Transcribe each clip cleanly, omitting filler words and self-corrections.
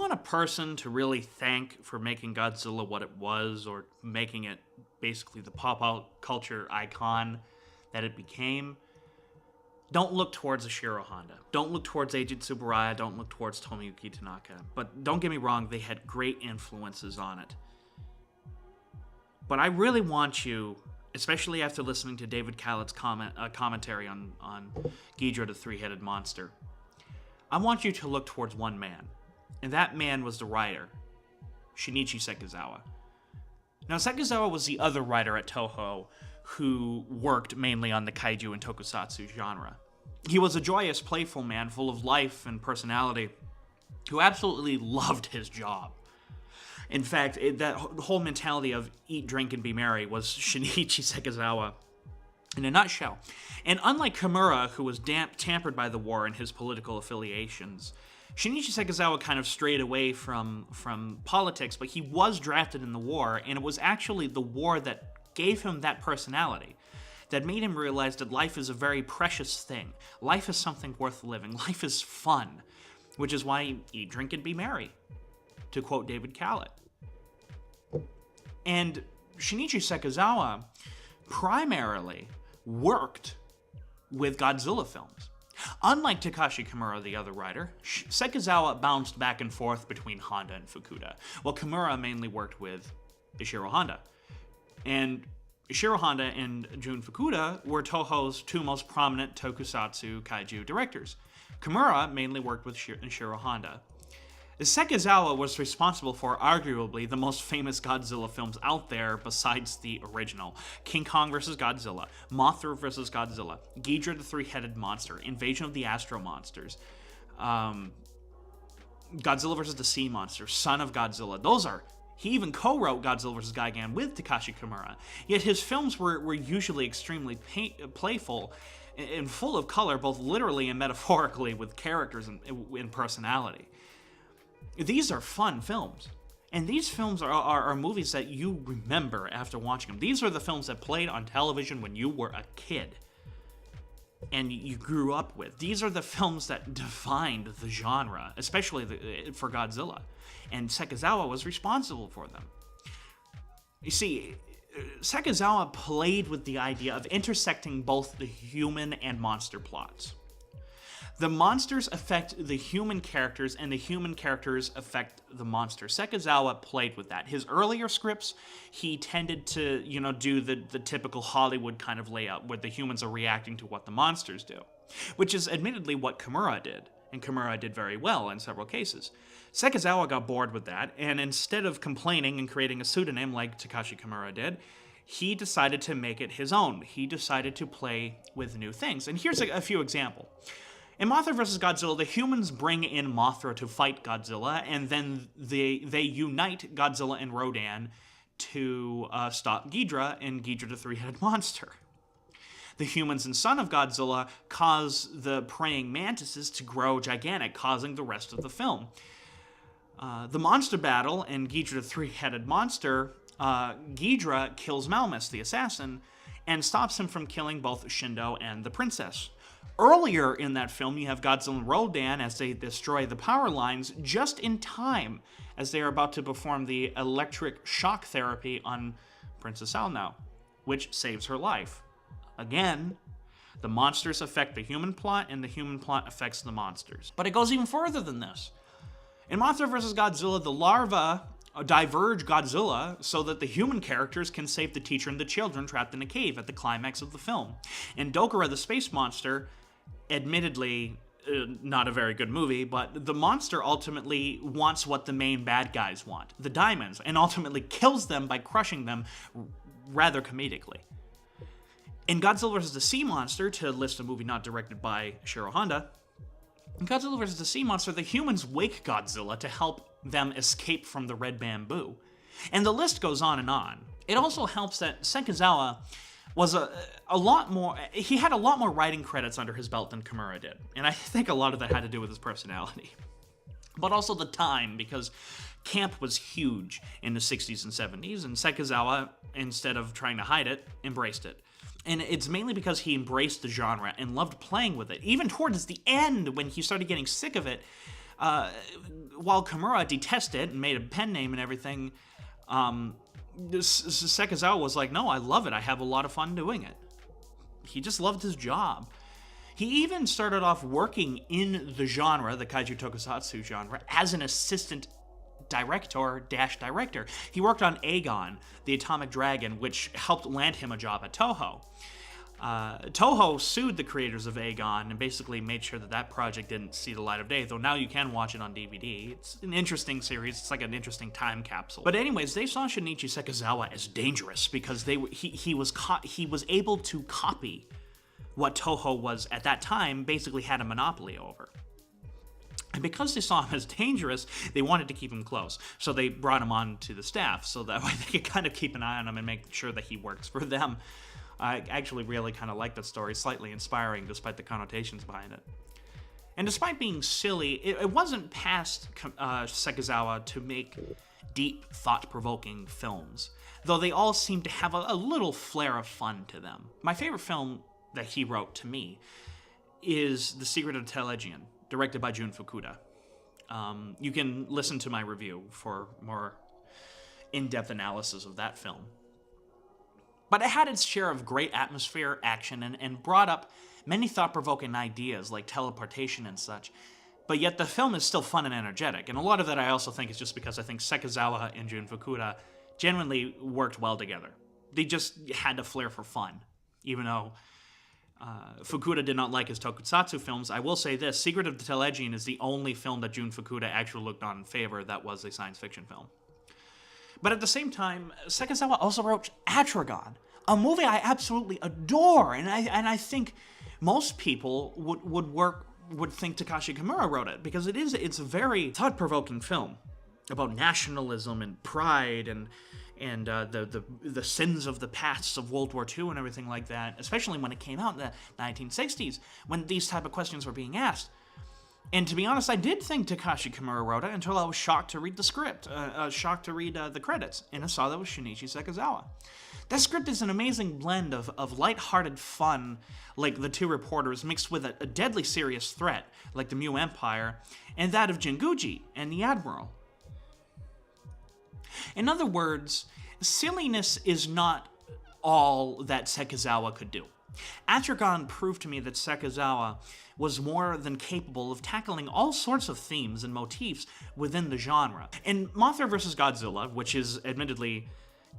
want a person to really thank for making Godzilla what it was, or making it basically the pop culture icon that it became, don't look towards Ishiro Honda. Don't look towards Agent Tsuburaya. Don't look towards Tomoyuki Tanaka. But don't get me wrong, they had great influences on it. But I really want you, especially after listening to David Kallett's commentary on Ghidorah the Three-Headed Monster, I want you to look towards one man. And that man was the writer, Shinichi Sekizawa. Now, Sekizawa was the other writer at Toho who worked mainly on the kaiju and tokusatsu genre. He was a joyous, playful man full of life and personality who absolutely loved his job. In fact, that whole mentality of eat, drink, and be merry was Shinichi Sekizawa in a nutshell. And unlike Kimura, who was tampered by the war and his political affiliations, Shinichi Sekizawa kind of strayed away from politics, but he was drafted in the war, and it was actually the war that gave him that personality, that made him realize that life is a very precious thing. Life is something worth living. Life is fun, which is why eat, drink, and be merry, to quote David Kallett. And Shinichi Sekizawa primarily worked with Godzilla films. Unlike Takashi Kimura, the other writer, Sekizawa bounced back and forth between Honda and Fukuda, while Kimura mainly worked with Ishiro Honda. And Ishiro Honda and Jun Fukuda were Toho's two most prominent tokusatsu kaiju directors. Kimura mainly worked with Ishiro Honda. Sekizawa was responsible for arguably the most famous Godzilla films out there besides the original: King Kong vs. Godzilla, Mothra vs. Godzilla, Ghidorah the Three-Headed Monster, Invasion of the Astro Monsters, Godzilla vs. the Sea Monster, Son of Godzilla. He even co-wrote Godzilla vs. Gigan with Takashi Kimura. Yet his films were usually extremely playful and full of color, both literally and metaphorically, with characters and personality. These are fun films. And these films are movies that you remember after watching them. These are the films that played on television when you were a kid and you grew up with. These are the films that defined the genre, especially for Godzilla. And Sekizawa was responsible for them. You see, Sekizawa played with the idea of intersecting both the human and monster plots. The monsters affect the human characters, and the human characters affect the monsters. Sekizawa played with that. His earlier scripts, he tended to, do the typical Hollywood kind of layout, where the humans are reacting to what the monsters do, which is admittedly what Kimura did, and Kimura did very well in several cases. Sekizawa got bored with that, and instead of complaining and creating a pseudonym like Takashi Kimura did, he decided to make it his own. He decided to play with new things. And here's a few examples. In Mothra vs. Godzilla, the humans bring in Mothra to fight Godzilla, and then they unite Godzilla and Rodan to stop Ghidorah and Ghidorah the Three-Headed Monster. The humans and Son of Godzilla cause the praying mantises to grow gigantic, causing the rest of the film. The monster battle in Ghidorah the Three-Headed Monster, Ghidorah kills Malmus, the assassin, and stops him from killing both Shindo and the princess. Earlier in that film, you have Godzilla and Rodan as they destroy the power lines just in time as they are about to perform the electric shock therapy on Princess Alnau, which saves her life. Again, the monsters affect the human plot, and the human plot affects the monsters. But it goes even further than this. In Mothra vs. Godzilla, the larvae diverge Godzilla so that the human characters can save the teacher and the children trapped in a cave at the climax of the film. In Dokura the Space Monster, admittedly not a very good movie, but the monster ultimately wants what the main bad guys want, the diamonds, and ultimately kills them by crushing them rather comedically. In Godzilla vs. the Sea Monster, to list a movie not directed by Ishiro Honda, in Godzilla vs. the Sea Monster, the humans wake Godzilla to help them escape from the red bamboo. And the list goes on and on. It also helps that Sekizawa was he had a lot more writing credits under his belt than Kimura did. And I think a lot of that had to do with his personality. But also the time, because camp was huge in the 60s and 70s, and Sekizawa, instead of trying to hide it, embraced it. And it's mainly because he embraced the genre and loved playing with it. Even towards the end, when he started getting sick of it, While Kimura detested it and made a pen name and everything, Sekizawa was like, no, I love it. I have a lot of fun doing it. He just loved his job. He even started off working in the genre, the kaiju tokusatsu genre, as an assistant director. He worked on Aegon, the Atomic Dragon, which helped land him a job at Toho. Toho sued the creators of Aegon and basically made sure that that project didn't see the light of day, though now you can watch it on DVD. It's an interesting series. It's like an interesting time capsule. But anyways, they saw Shinichi Sekizawa as dangerous because he was able to copy what Toho was, at that time, basically had a monopoly over. And because they saw him as dangerous, they wanted to keep him close. So they brought him on to the staff, so that way they could kind of keep an eye on him and make sure that he works for them. I actually really kind of like that story, slightly inspiring despite the connotations behind it. And despite being silly, it wasn't past Sekizawa to make deep, thought-provoking films, though they all seem to have a little flair of fun to them. My favorite film that he wrote, to me, is The Secret of the Telegion, directed by Jun Fukuda. You can listen to my review for more in-depth analysis of that film. But it had its share of great atmosphere, action, and brought up many thought-provoking ideas like teleportation and such. But yet the film is still fun and energetic, and a lot of that I also think is just because I think Sekizawa and Jun Fukuda genuinely worked well together. They just had a flair for fun, even though Fukuda did not like his tokusatsu films. I will say this, Secret of the Telegion is the only film that Jun Fukuda actually looked on in favor that was a science fiction film. But at the same time, Sekizawa also wrote Atragon, a movie I absolutely adore, and I think most people would think Takashi Kimura wrote it, because it's a very thought-provoking film about nationalism and pride and the sins of the past of World War II and everything like that, especially when it came out in the 1960s, when these type of questions were being asked. And to be honest, I did think Takashi Kimura wrote it until I was shocked to read the script, shocked to read the credits, and I saw that was Shinichi Sekizawa. That script is an amazing blend of lighthearted fun, like The Two Reporters, mixed with a deadly serious threat, like the Mu Empire, and that of Jinguji and the Admiral. In other words, silliness is not all that Sekizawa could do. Atragon proved to me that Sekizawa was more than capable of tackling all sorts of themes and motifs within the genre. In Mothra vs. Godzilla, which is admittedly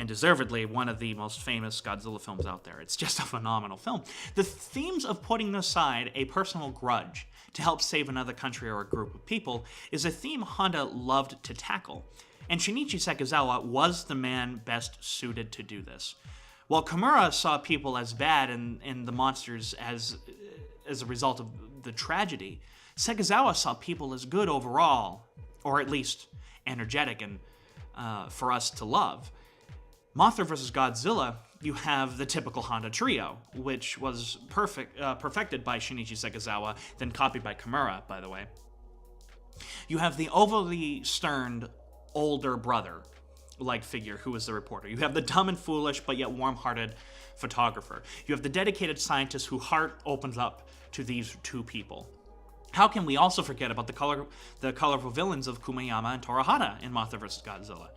and deservedly one of the most famous Godzilla films out there, it's just a phenomenal film, the themes of putting aside a personal grudge to help save another country or a group of people is a theme Honda loved to tackle. And Shinichi Sekizawa was the man best suited to do this. While Kimura saw people as bad and the monsters as a result of the tragedy, Sekizawa saw people as good overall, or at least energetic and for us to love. Mothra vs. Godzilla, you have the typical Honda trio, which was perfected by Shinichi Sekizawa, then copied by Kimura, by the way. You have the overly stern older brother-like figure who is the reporter. You have the dumb and foolish but yet warm-hearted photographer. You have the dedicated scientist whose heart opens up to these two people. How can we also forget about the colorful villains of Kumayama and Torihara in Mothra vs. Godzilla?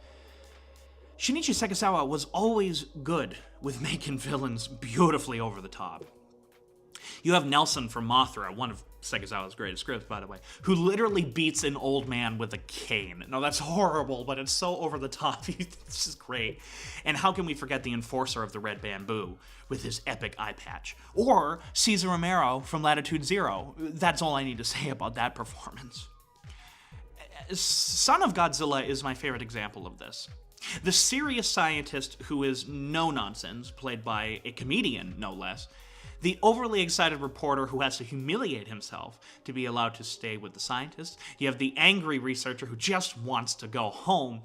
Shinichi Sekizawa was always good with making villains beautifully over the top. You have Nelson from Mothra, one of Sekizawa's greatest scripts, by the way, who literally beats an old man with a cane. Now, that's horrible, but it's so over the top. This is great. And how can we forget the enforcer of the Red Bamboo with his epic eye patch? Or Cesar Romero from Latitude Zero. That's all I need to say about that performance. Son of Godzilla is my favorite example of this. The serious scientist who is no-nonsense, played by a comedian, no less. The overly excited reporter who has to humiliate himself to be allowed to stay with the scientist. You have the angry researcher who just wants to go home.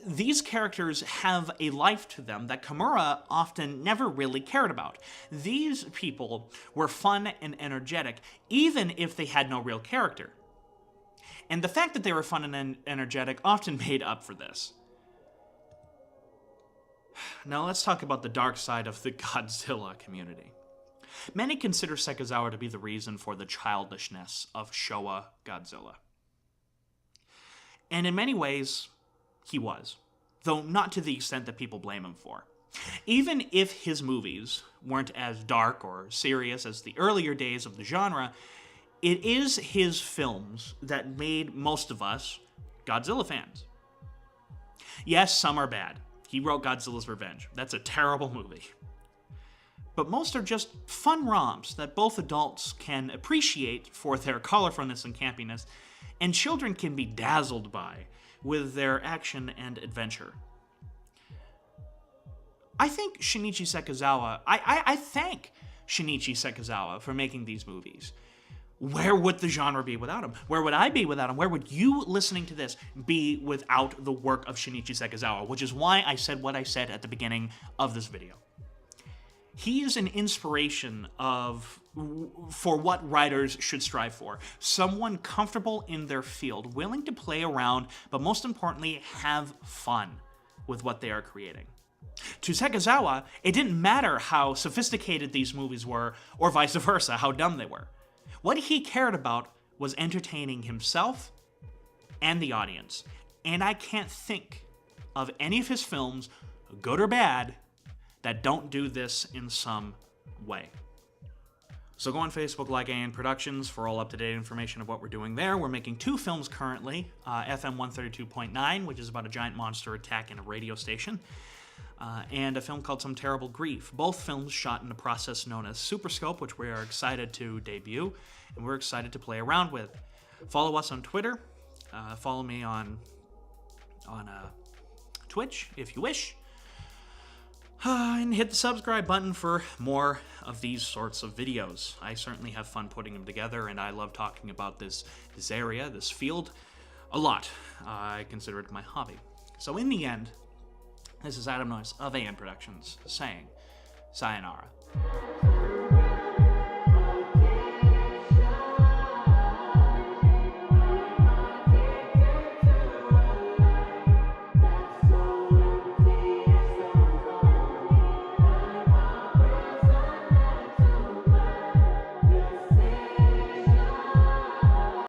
These characters have a life to them that Kimura often never really cared about. These people were fun and energetic, even if they had no real character. And the fact that they were fun and energetic often made up for this. Now let's talk about the dark side of the Godzilla community. Many consider Sekizawa to be the reason for the childishness of Showa Godzilla. And in many ways, he was, though not to the extent that people blame him for. Even if his movies weren't as dark or serious as the earlier days of the genre, it is his films that made most of us Godzilla fans. Yes, some are bad. He wrote Godzilla's Revenge. That's a terrible movie. But most are just fun romps that both adults can appreciate for their colorfulness and campiness, and children can be dazzled by with their action and adventure. I think Shinichi Sekizawa, I thank Shinichi Sekizawa for making these movies. Where would the genre be without him? Where would I be without him? Where would you, listening to this, be without the work of Shinichi Sekizawa? Which is why I said what I said at the beginning of this video. He is an inspiration for what writers should strive for. Someone comfortable in their field, willing to play around, but most importantly, have fun with what they are creating. To Sekizawa, it didn't matter how sophisticated these movies were, or vice versa, how dumb they were. What he cared about was entertaining himself and the audience. And I can't think of any of his films, good or bad, that don't do this in some way. So go on Facebook, like AN Productions, for all up-to-date information of what we're doing there. We're making 2 films currently, FM 132.9, which is about a giant monster attack in a radio station, and a film called Some Terrible Grief. Both films shot in a process known as Super Scope, which we are excited to debut, and we're excited to play around with. Follow us on Twitter. Follow me on Twitch, if you wish. And hit the subscribe button for more of these sorts of videos. I certainly have fun putting them together, and I love talking about this area, this field, a lot. I consider it my hobby. So in the end, this is Adam Noyes of AN Productions saying sayonara.